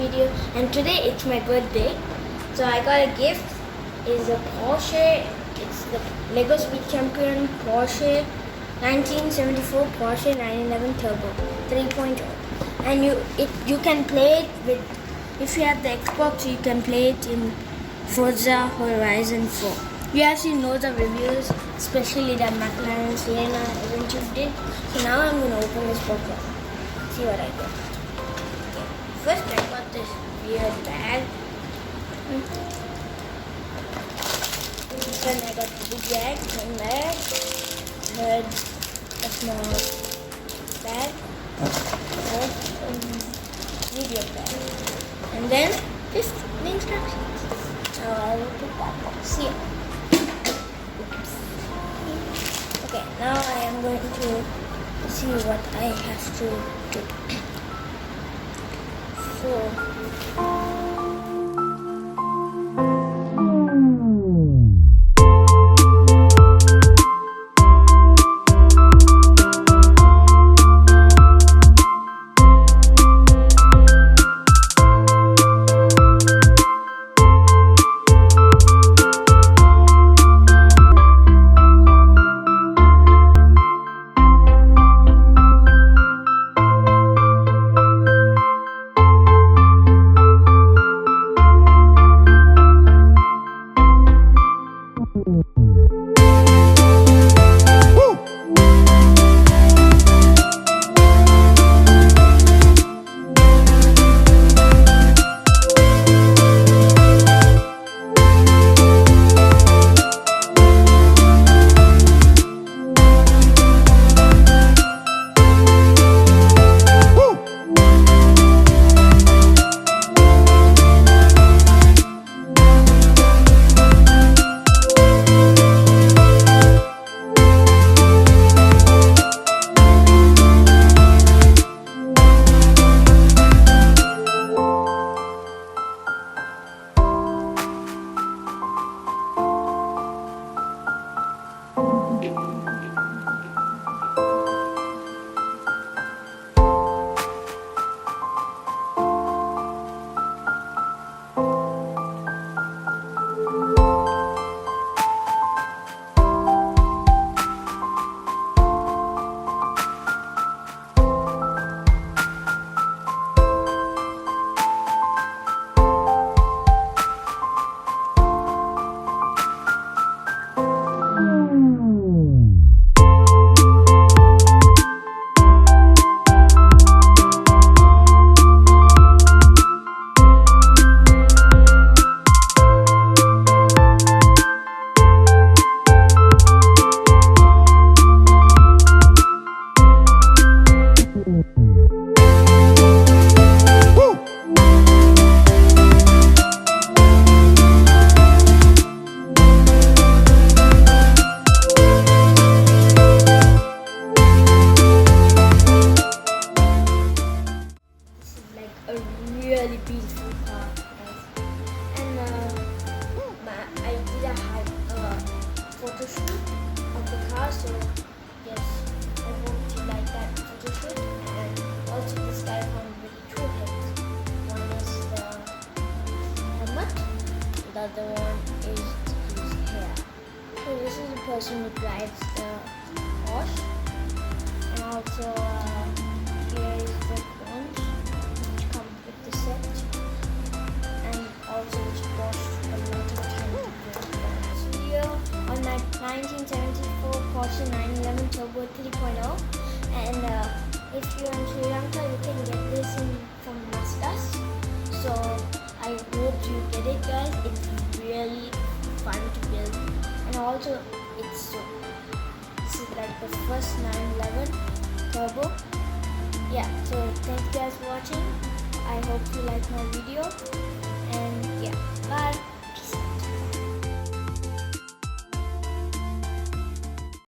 video, and today it's my birthday. So I got a gift. It's a Porsche. It's the Lego Speed Champion Porsche 1974 Porsche 911 Turbo 3.0. And you can play it with, if you have the Xbox, you can play it in Forza Horizon 4. You have seen loads of reviews, especially that McLaren Sienna Adventure did. So now I'm going to open this box up. See what I get. Okay. First I got this weird bag. Then I got the big bag, one bag, then a small bag, medium bag, and then just the instructions. Now I will put that box here. Okay, now I am going to see what I have to do. So really beautiful car, guys. And I did a photo shoot of the car, so yes, I hope you like that photo shoot. And also this guy found really two heads. One is the helmet, the other one is his hair. So this is the person who drives the Porsche, and also here is the cones which come with the set, and also this Porsche a lot of time to build. Here on my 1974 Porsche 911 Turbo 3.0, and if you're in Sri Lanka, you can get this from Mazdas. So I hope you get it, guys. It's really fun to build, and also this is like the first 911 Turbo. Yeah, so thank you.